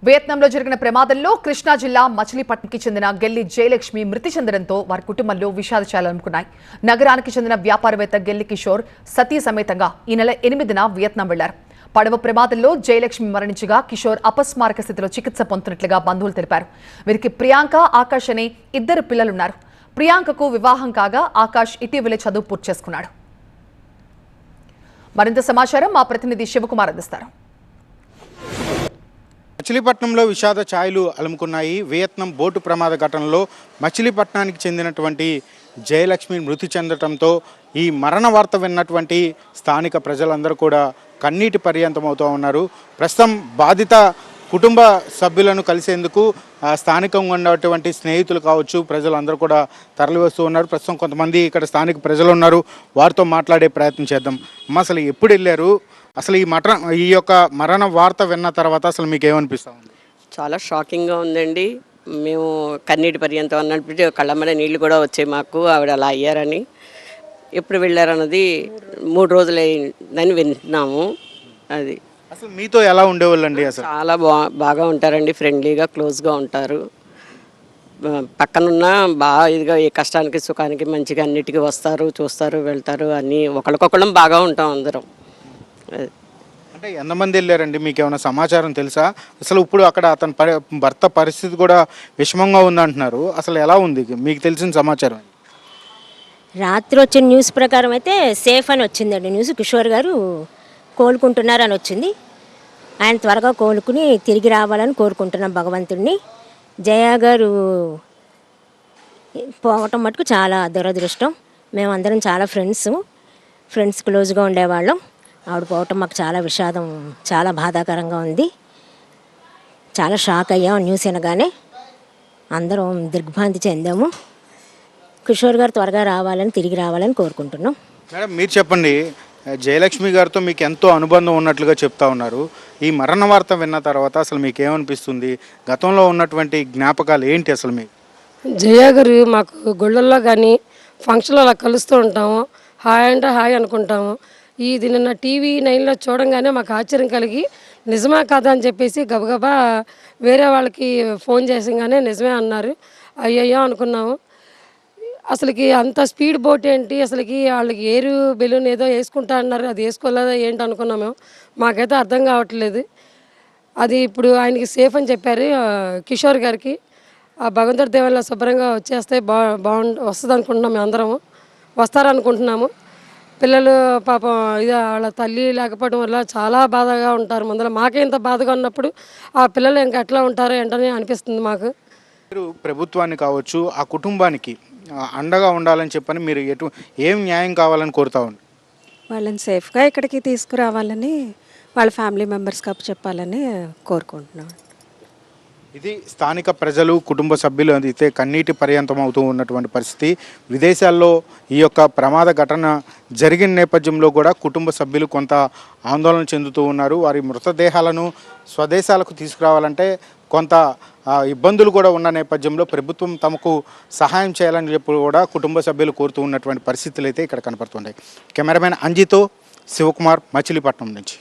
వియత్నాంలో జరిగిన ప్రమాదంలో కృష్ణా జిల్లా మచిలీపట్నంకి చెందిన గెల్లి జయలక్ష్మి మృతి చెందడంతో వారి కుటుంబంలో విషాదఛాయలు అలుముకున్నాయి. నగరానికి చెందిన వ్యాపారవేత్త గెల్లి కిషోర్ సతీ సమేతంగా ఈ నెల 8న వియత్నాం వెళ్లారు. పడవ ప్రమాదంలో జయలక్ష్మి మరణించగా కిషోర్ అపస్మారక స్థితిలో చికిత్స పొందుతున్నట్లుగా బంధువులు తెలిపారు. వీరికి ప్రియాంక, ఆకాష్ అనే 2 పిల్లలున్నారు. ప్రియాంకకు వివాహం కాగా ఆకాష్ ఇటీవలే చదువు పూర్తి చేసుకున్నాడు. మరింత సమాచారం మా ప్రతినిధి శివకుమార్ అందిస్తారు. మచిలీపట్నంలో విషాద ఛాయలు అలుముకున్నాయి. వియత్నాం బోటు ప్రమాద ఘటనలో మచిలీపట్నానికి చెందినటువంటి జయలక్ష్మి మృతి చెందడంతో ఈ మరణ వార్త విన్నటువంటి స్థానిక ప్రజలందరూ కూడా కన్నీటి పర్యంతమవుతూ ఉన్నారు. ప్రస్తుతం బాధిత కుటుంబ సభ్యులను కలిసేందుకు స్థానికంగా ఉన్నటువంటి స్నేహితులు కావచ్చు, ప్రజలందరూ కూడా తరలి వస్తూ ఉన్నారు. ప్రస్తుతం కొంతమంది ఇక్కడ స్థానిక ప్రజలు ఉన్నారు, వారితో మాట్లాడే ప్రయత్నం చేద్దాం. అమ్మ, అసలు ఎప్పుడు వెళ్ళారు? అసలు ఈ యొక్క మరణ వార్త విన్న తర్వాత అసలు మీకు ఏమనిపిస్తూ ఉంది? చాలా షాకింగ్గా ఉందండి. మేము కన్నీటి పర్యంతం అన్నప్పుడు కళ్ళమ్మడ నీళ్ళు కూడా వచ్చాయి మాకు, ఆవిడ అలా అయ్యారని. ఎప్పుడు వెళ్ళారన్నది 3 రోజులు అయిందని వింటున్నాము. అది అసలు మీతో ఎలా ఉండేవాళ్ళండి? అసలు చాలా బాగా ఉంటారండి, ఫ్రెండ్లీగా క్లోజ్గా ఉంటారు. పక్కనున్న బాగా ఇదిగా ఏ కష్టానికి సుఖానికి మంచిగా అన్నిటికీ వస్తారు, చూస్తారు, వెళ్తారు. అన్నీ ఒకరికొకళ్ళం బాగా ఉంటాం అందరం. అంటే ఎంతమంది వెళ్ళారండి? మీకు ఏమైనా సమాచారం తెలుసా? అసలు ఇప్పుడు అక్కడ అతని భర్త పరిస్థితి కూడా విషమంగా ఉందంటున్నారు. అసలు ఎలా ఉంది మీకు తెలిసిన సమాచారం? రాత్రి వచ్చిన న్యూస్ ప్రకారం అయితే సేఫ్ అని వచ్చిందండి న్యూస్. కిషోర్ గారు కోలుకుంటున్నారని వచ్చింది. ఆయన త్వరగా కోలుకుని తిరిగి రావాలని కోరుకుంటున్నాం భగవంతుడిని. జయ గారు పోవటం మటుకు చాలా దురదృష్టం. మేమందరం చాలా ఫ్రెండ్స్ క్లోజ్గా ఉండేవాళ్ళం. ఆవిడ పోవటం మాకు చాలా విషాదం, చాలా బాధాకరంగా ఉంది. చాలా షాక్ అయ్యాం న్యూస్ వినగానే. అందరం దిగ్భ్రాంతి చెందాము. కిషోర్ గారు త్వరగా రావాలని, తిరిగి రావాలని కోరుకుంటున్నాం. మేడం, మీరు చెప్పండి. జయలక్ష్మి గారితో మీకు ఎంతో అనుబంధం ఉన్నట్లుగా చెప్తా ఉన్నారు. ఈ మరణ వార్త విన్న తర్వాత అసలు మీకు ఏమనిపిస్తుంది? గతంలో ఉన్నటువంటి జ్ఞాపకాలు ఏంటి అసలు మీకు? జయ గారు మాకు గుళ్ళల్లో కానీ ఫంక్షన్లో అలా కలుస్తూ ఉంటాము. హాయ్ అంటే హాయ్ అనుకుంటాము. ఇది నిన్న టీవీ 9లో చూడంగానే మాకు ఆశ్చర్యం కలిగి నిజమా కాదా అని చెప్పేసి గబగబా వేరే వాళ్ళకి ఫోన్ చేసగానే నిజమే అన్నారు. అయ్యయ్యో అనుకున్నాము. అసలుకి అంత స్పీడ్ బోట్ ఏంటి, అసలుకి వాళ్ళకి ఏరు బెలూన్ ఏదో వేసుకుంటా అన్నారు, అది వేసుకోలేదా ఏంటి అనుకున్నాము. మాకైతే అర్థం కావట్లేదు. అది ఇప్పుడు ఆయనకి సేఫ్ అని చెప్పారు కిషోర్ గారికి. ఆ భగవంతుడి దేవల్ల శుభ్రంగా వచ్చేస్తే వస్తుంది అనుకుంటున్నాం. మేము అందరము వస్తారనుకుంటున్నాము. పిల్లలు పాపం వాళ్ళ తల్లి లేకపోవడం వల్ల చాలా బాధగా ఉంటారు. ముందర మాకే ఇంత బాధగా ఉన్నప్పుడు ఆ పిల్లలు ఇంకా ఎట్లా ఉంటారో ఏంటని అనిపిస్తుంది మాకు. మీరు ప్రభుత్వాన్ని కావచ్చు, ఆ కుటుంబానికి అండగా ఉండాలని చెప్పని మీరు ఏం న్యాయం కావాలని కోరుతా ఉన్నారు? వాళ్ళని సేఫ్గా ఇక్కడికి తీసుకురావాలని, వాళ్ళ ఫ్యామిలీ మెంబర్స్కి చెప్పాలని కోరుకుంటున్నాం. ఇది స్థానిక ప్రజలు, కుటుంబ సభ్యులు అయితే కన్నీటి పర్యంతం అవుతూ ఉన్నటువంటి పరిస్థితి. విదేశాల్లో ఈ యొక్క ప్రమాద ఘటన జరిగిన నేపథ్యంలో కూడా కుటుంబ సభ్యులు కొంత ఆందోళన చెందుతూ ఉన్నారు. వారి మృతదేహాలను స్వదేశాలకు తీసుకురావాలంటే కొంత ఇబ్బందులు కూడా ఉన్న నేపథ్యంలో ప్రభుత్వం తమకు సహాయం చేయాలని చెప్పి కూడా కుటుంబ సభ్యులు కోరుతూ ఉన్నటువంటి పరిస్థితులు అయితే ఇక్కడ కనపడుతున్నాయి. కెమెరామెన్ అంజితో శివకుమార్, మచిలీపట్నం నుంచి.